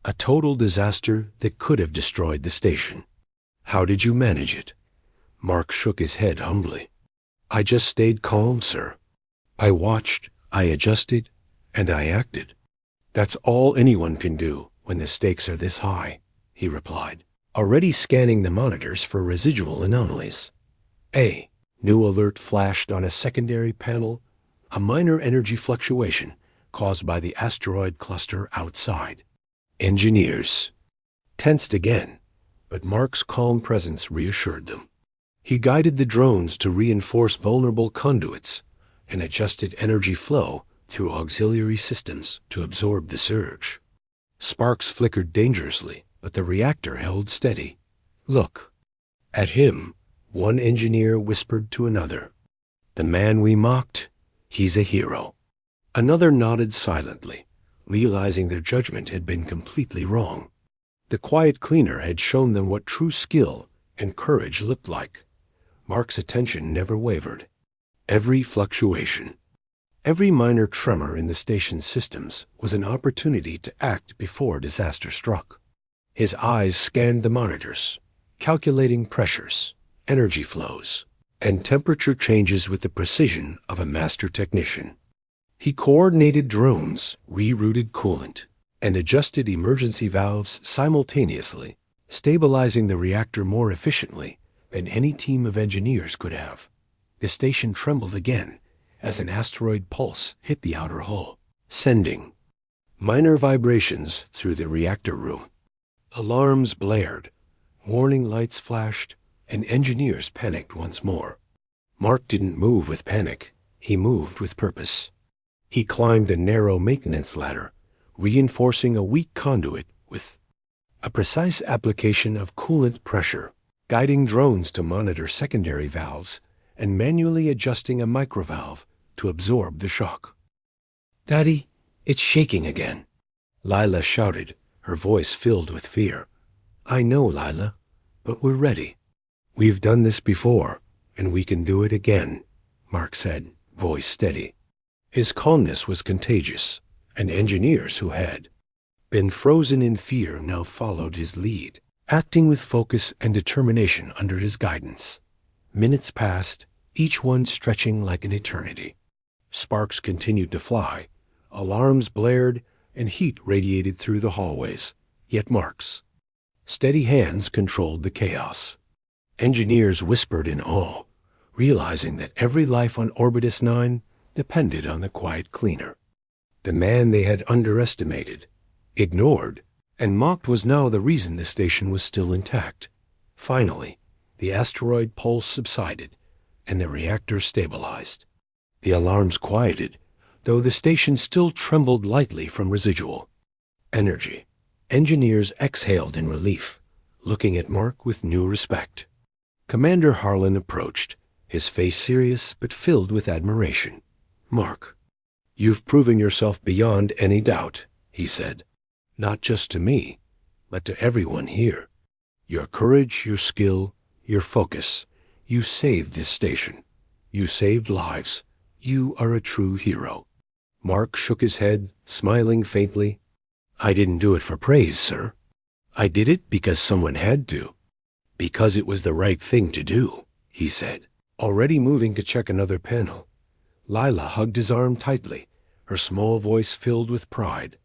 a total disaster that could have destroyed the station. How did you manage it?" Mark shook his head humbly. "I just stayed calm, sir. I watched, I adjusted, and I acted. That's all anyone can do when the stakes are this high," he replied, already scanning the monitors for residual anomalies. A new alert flashed on a secondary panel, a minor energy fluctuation caused by the asteroid cluster outside. Engineers tensed again, but Mark's calm presence reassured them. He guided the drones to reinforce vulnerable conduits and adjusted energy flow through auxiliary systems to absorb the surge. Sparks flickered dangerously, but the reactor held steady. "Look." At him, one engineer whispered to another, "The man we mocked, he's a hero." Another nodded silently, realizing their judgment had been completely wrong. The quiet cleaner had shown them what true skill and courage looked like. Mark's attention never wavered. Every fluctuation, every minor tremor in the station's systems was an opportunity to act before disaster struck. His eyes scanned the monitors, calculating pressures, energy flows, and temperature changes with the precision of a master technician. He coordinated drones, rerouted coolant, and adjusted emergency valves simultaneously, stabilizing the reactor more efficiently than any team of engineers could have. The station trembled again as an asteroid pulse hit the outer hull, sending minor vibrations through the reactor room. Alarms blared, warning lights flashed, and engineers panicked once more. Mark didn't move with panic, he moved with purpose. He climbed a narrow maintenance ladder, reinforcing a weak conduit with a precise application of coolant pressure, guiding drones to monitor secondary valves, and manually adjusting a microvalve to absorb the shock. "Daddy, it's shaking again," Lila shouted, her voice filled with fear. "I know, Lila, but we're ready. We've done this before, and we can do it again," Mark said, voice steady. His calmness was contagious, and engineers who had been frozen in fear now followed his lead, acting with focus and determination under his guidance. Minutes passed, each one stretching like an eternity. Sparks continued to fly, alarms blared, and heat radiated through the hallways, yet Mark's steady hands controlled the chaos. Engineers whispered in awe, realizing that every life on Orbitus 9 depended on the quiet cleaner. The man they had underestimated, ignored, and mocked was now the reason the station was still intact. Finally, the asteroid pulse subsided, and the reactor stabilized. The alarms quieted, though the station still trembled lightly from residual energy. Engineers exhaled in relief, looking at Mark with new respect. Commander Harlan approached, his face serious but filled with admiration. "Mark, you've proven yourself beyond any doubt," he said. "Not just to me, but to everyone here. Your courage, your skill, your focus. You saved this station. You saved lives. You are a true hero." Mark shook his head, smiling faintly. "I didn't do it for praise, sir. I did it because someone had to. Because it was the right thing to do," he said, already moving to check another panel. Lila hugged his arm tightly, her small voice filled with pride.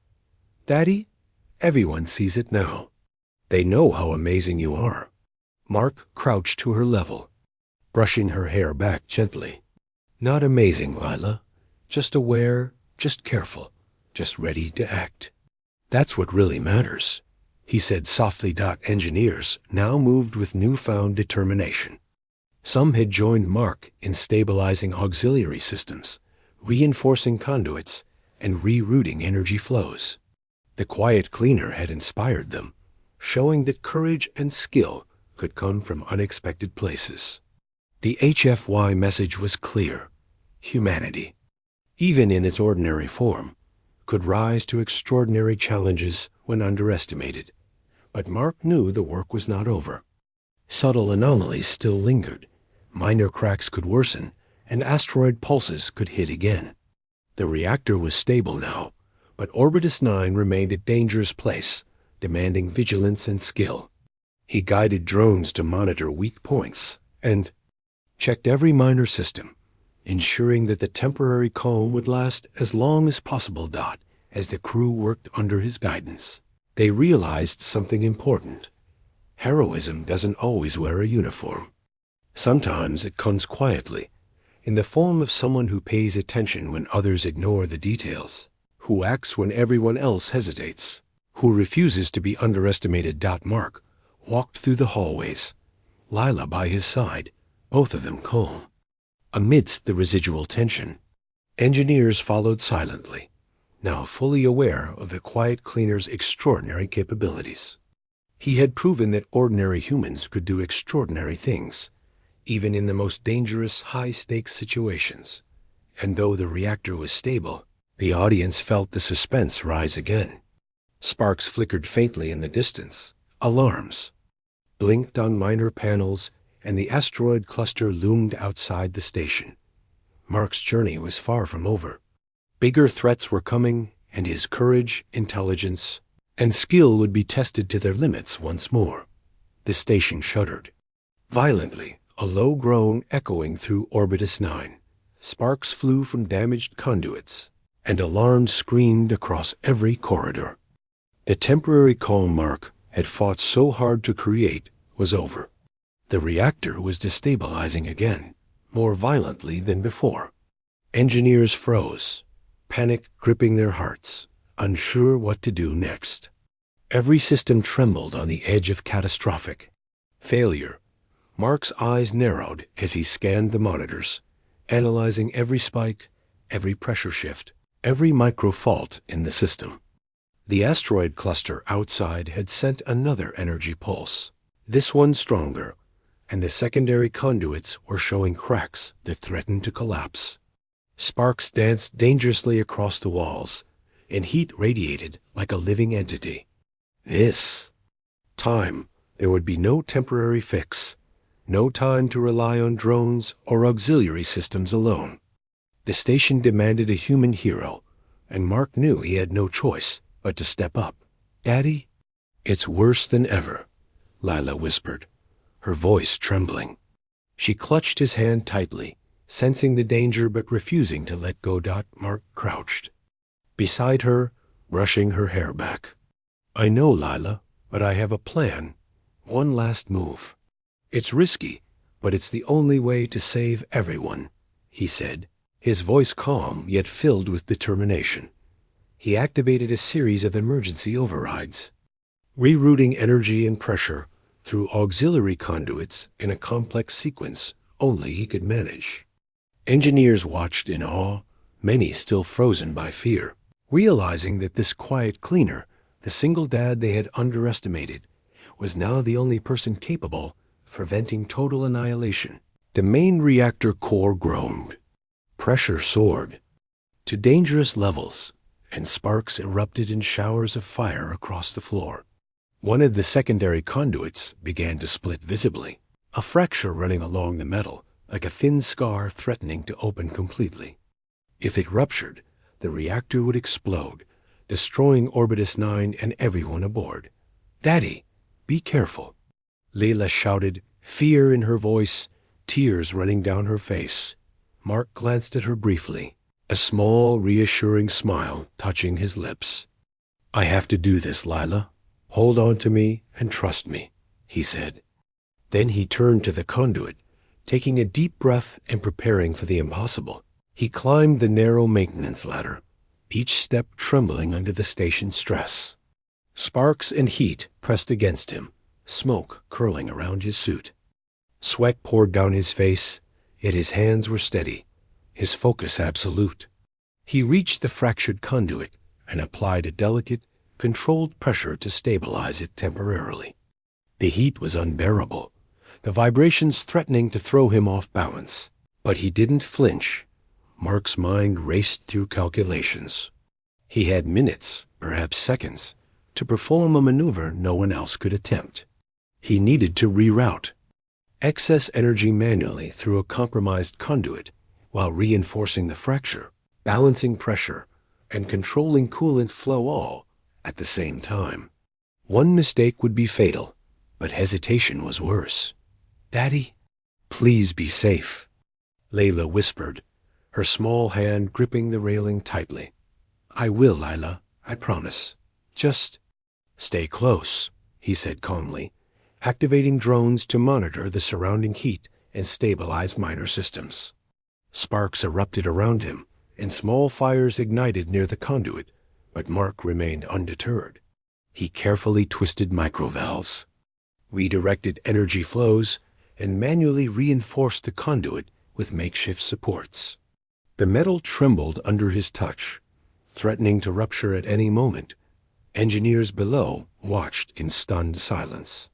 "Daddy, everyone sees it now. They know how amazing you are." Mark crouched to her level, brushing her hair back gently. "Not amazing, Lila. Just aware, just careful, just ready to act. That's what really matters," he said softly. Engineers now moved with newfound determination. Some had joined Mark in stabilizing auxiliary systems, reinforcing conduits, and rerouting energy flows. The quiet cleaner had inspired them, showing that courage and skill could come from unexpected places. The HFY message was clear. Humanity, even in its ordinary form, could rise to extraordinary challenges when underestimated. But Mark knew the work was not over. Subtle anomalies still lingered. Minor cracks could worsen, and asteroid pulses could hit again. The reactor was stable now, but Orbitus 9 remained a dangerous place, demanding vigilance and skill. He guided drones to monitor weak points and checked every minor system, ensuring that the temporary calm would last as long as possible. As the crew worked under his guidance, they realized something important. Heroism doesn't always wear a uniform. Sometimes it comes quietly, in the form of someone who pays attention when others ignore the details, who acts when everyone else hesitates, who refuses to be underestimated. Mark walked through the hallways, Lila by his side, both of them calm. Amidst the residual tension, engineers followed silently, now fully aware of the quiet cleaner's extraordinary capabilities. He had proven that ordinary humans could do extraordinary things, even in the most dangerous, high-stakes situations. And though the reactor was stable, the audience felt the suspense rise again. Sparks flickered faintly in the distance. Alarms blinked on minor panels, and the asteroid cluster loomed outside the station. Mark's journey was far from over. Bigger threats were coming, and his courage, intelligence, and skill would be tested to their limits once more. The station shuddered violently, a low groan echoing through Orbitus 9. Sparks flew from damaged conduits, and alarms screamed across every corridor. The temporary calm Mark had fought so hard to create was over. The reactor was destabilizing again, more violently than before. Engineers froze, panic gripping their hearts, unsure what to do next. Every system trembled on the edge of catastrophic failure. Mark's eyes narrowed as he scanned the monitors, analyzing every spike, every pressure shift, every micro fault in the system. The asteroid cluster outside had sent another energy pulse, this one stronger, and the secondary conduits were showing cracks that threatened to collapse. Sparks danced dangerously across the walls, and heat radiated like a living entity. This time, there would be no temporary fix, no time to rely on drones or auxiliary systems alone. The station demanded a human hero, and Mark knew he had no choice but to step up. "Daddy, it's worse than ever," Lila whispered, her voice trembling. She clutched his hand tightly, sensing the danger but refusing to let go. Mark crouched beside her, brushing her hair back. "I know, Lila, but I have a plan. One last move. It's risky, but it's the only way to save everyone," he said, his voice calm yet filled with determination. He activated a series of emergency overrides, rerouting energy and pressure through auxiliary conduits in a complex sequence only he could manage. Engineers watched in awe, many still frozen by fear, realizing that this quiet cleaner, the single dad they had underestimated, was now the only person capable of preventing total annihilation. The main reactor core groaned. Pressure soared to dangerous levels, and sparks erupted in showers of fire across the floor. One of the secondary conduits began to split visibly, a fracture running along the metal, like a thin scar threatening to open completely. If it ruptured, the reactor would explode, destroying Orbitus 9 and everyone aboard. "Daddy, be careful," Layla shouted, fear in her voice, tears running down her face. Mark glanced at her briefly, a small, reassuring smile touching his lips. "I have to do this, Lila. Hold on to me and trust me," he said. Then he turned to the conduit, taking a deep breath and preparing for the impossible. He climbed the narrow maintenance ladder, each step trembling under the station's stress. Sparks and heat pressed against him, smoke curling around his suit. Sweat poured down his face, yet his hands were steady, his focus absolute. He reached the fractured conduit and applied a delicate, controlled pressure to stabilize it temporarily. The heat was unbearable, the vibrations threatening to throw him off balance. But he didn't flinch. Mark's mind raced through calculations. He had minutes, perhaps seconds, to perform a maneuver no one else could attempt. He needed to reroute excess energy manually through a compromised conduit while reinforcing the fracture, balancing pressure, and controlling coolant flow all at the same time. One mistake would be fatal, but hesitation was worse. "Daddy, please be safe," Layla whispered, her small hand gripping the railing tightly. "I will, Lila, I promise. Just stay close," he said calmly, activating drones to monitor the surrounding heat and stabilize minor systems. Sparks erupted around him, and small fires ignited near the conduit, but Mark remained undeterred. He carefully twisted microvalves, redirected energy flows, and manually reinforced the conduit with makeshift supports. The metal trembled under his touch, threatening to rupture at any moment. Engineers below watched in stunned silence.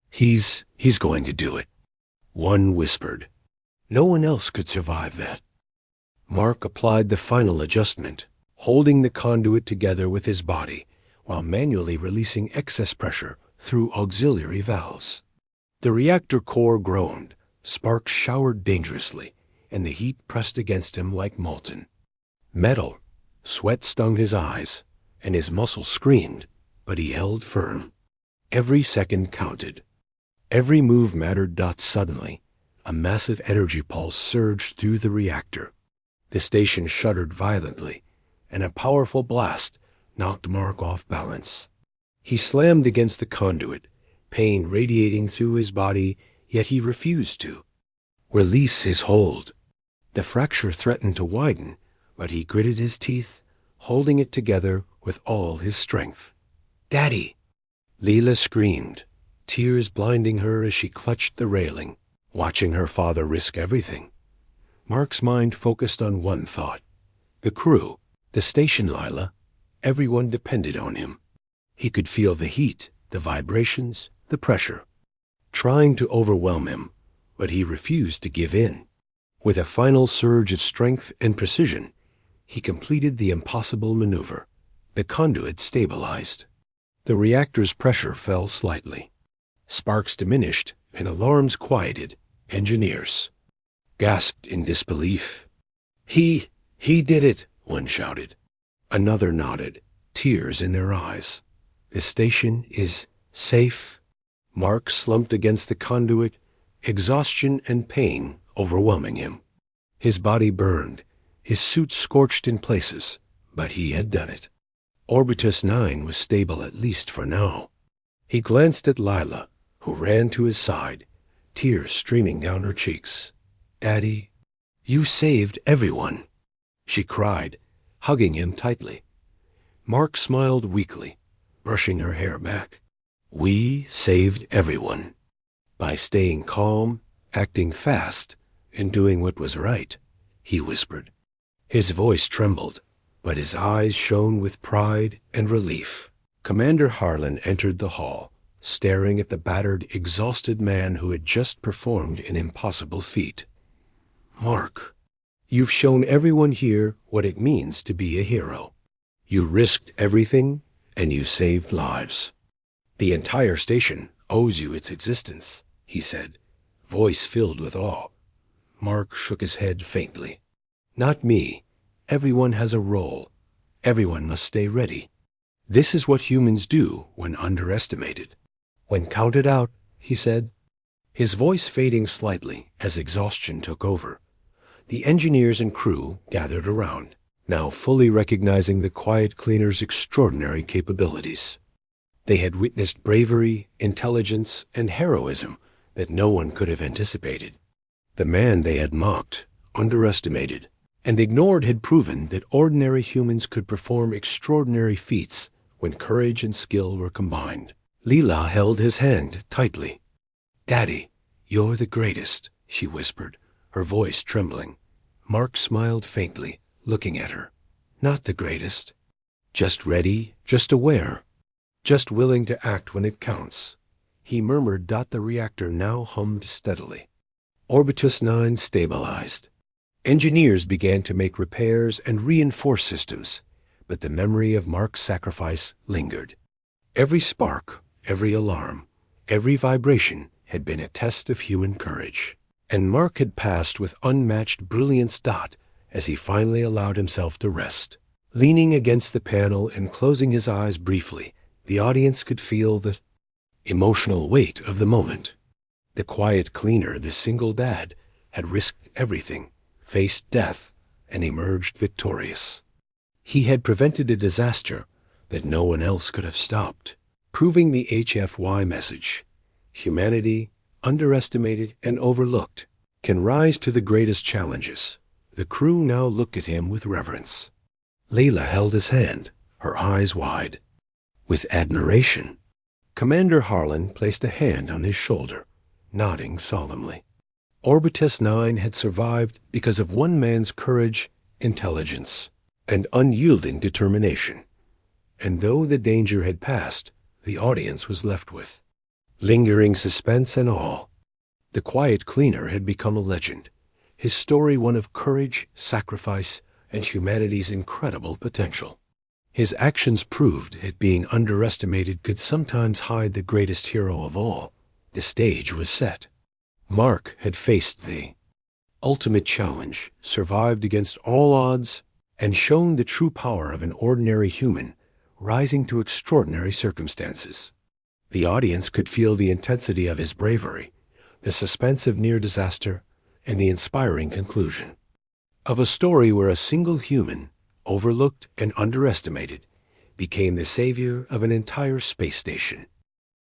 He's going to do it," one whispered. "No one else could survive that." Mark applied the final adjustment, holding the conduit together with his body while manually releasing excess pressure through auxiliary valves. The reactor core groaned, sparks showered dangerously, and the heat pressed against him like molten metal. Sweat stung his eyes, and his muscles screamed, but he held firm. Every second counted. Every move mattered. Suddenly, a massive energy pulse surged through the reactor. The station shuddered violently, and a powerful blast knocked Mark off balance. He slammed against the conduit, pain radiating through his body, yet he refused to release his hold. The fracture threatened to widen, but he gritted his teeth, holding it together with all his strength. "Daddy!" Leela screamed, tears blinding her as she clutched the railing, watching her father risk everything. Mark's mind focused on one thought: the crew, the station, Lila. Everyone depended on him. He could feel the heat, the vibrations, the pressure, trying to overwhelm him, but he refused to give in. With a final surge of strength and precision, he completed the impossible maneuver. The conduit stabilized. The reactor's pressure fell slightly. Sparks diminished and alarms quieted. Engineers gasped in disbelief. He did it," one shouted. Another nodded, tears in their eyes. "The station is safe." Mark slumped against the conduit, exhaustion and pain overwhelming him. His body burned, his suit scorched in places, but he had done it. Orbitus 9 was stable at least for now. He glanced at Lila, who ran to his side, tears streaming down her cheeks. "Daddy, you saved everyone," she cried, hugging him tightly. Mark smiled weakly, brushing her hair back. "We saved everyone. By staying calm, acting fast, and doing what was right," he whispered. His voice trembled, but his eyes shone with pride and relief. Commander Harlan entered the hall, staring at the battered, exhausted man who had just performed an impossible feat. "Mark, you've shown everyone here what it means to be a hero. You risked everything, and you saved lives. The entire station owes you its existence," he said, voice filled with awe. Mark shook his head faintly. "Not me. Everyone has a role. Everyone must stay ready. This is what humans do when underestimated." "When counted out," he said, his voice fading slightly as exhaustion took over. The engineers and crew gathered around, now fully recognizing the quiet cleaner's extraordinary capabilities. They had witnessed bravery, intelligence, and heroism that no one could have anticipated. The man they had mocked, underestimated, and ignored had proven that ordinary humans could perform extraordinary feats when courage and skill were combined. Leela held his hand tightly. "Daddy, you're the greatest," she whispered, her voice trembling. Mark smiled faintly, looking at her. "Not the greatest. Just ready, just aware, just willing to act when it counts." He murmured. The reactor now hummed steadily. Orbitus 9 stabilized. Engineers began to make repairs and reinforce systems, but the memory of Mark's sacrifice lingered. Every spark, every alarm, every vibration had been a test of human courage. And Mark had passed with unmatched brilliance. As he finally allowed himself to rest. Leaning against the panel and closing his eyes briefly, the audience could feel the emotional weight of the moment. The quiet cleaner, the single dad, had risked everything, faced death, and emerged victorious. He had prevented a disaster that no one else could have stopped, proving the HFY message. Humanity, underestimated and overlooked, can rise to the greatest challenges. The crew now looked at him with reverence. Layla held his hand, her eyes wide. With admiration, Commander Harlan placed a hand on his shoulder, nodding solemnly. Orbitus 9 had survived because of one man's courage, intelligence, and unyielding determination. And though the danger had passed, the audience was left with lingering suspense and awe. The quiet cleaner had become a legend, his story one of courage, sacrifice, and humanity's incredible potential. His actions proved that being underestimated could sometimes hide the greatest hero of all. The stage was set. Mark had faced the ultimate challenge, survived against all odds, and shown the true power of an ordinary human rising to extraordinary circumstances. The audience could feel the intensity of his bravery, the suspense of near disaster, and the inspiring conclusion of a story where a single human, overlooked and underestimated, became the savior of an entire space station.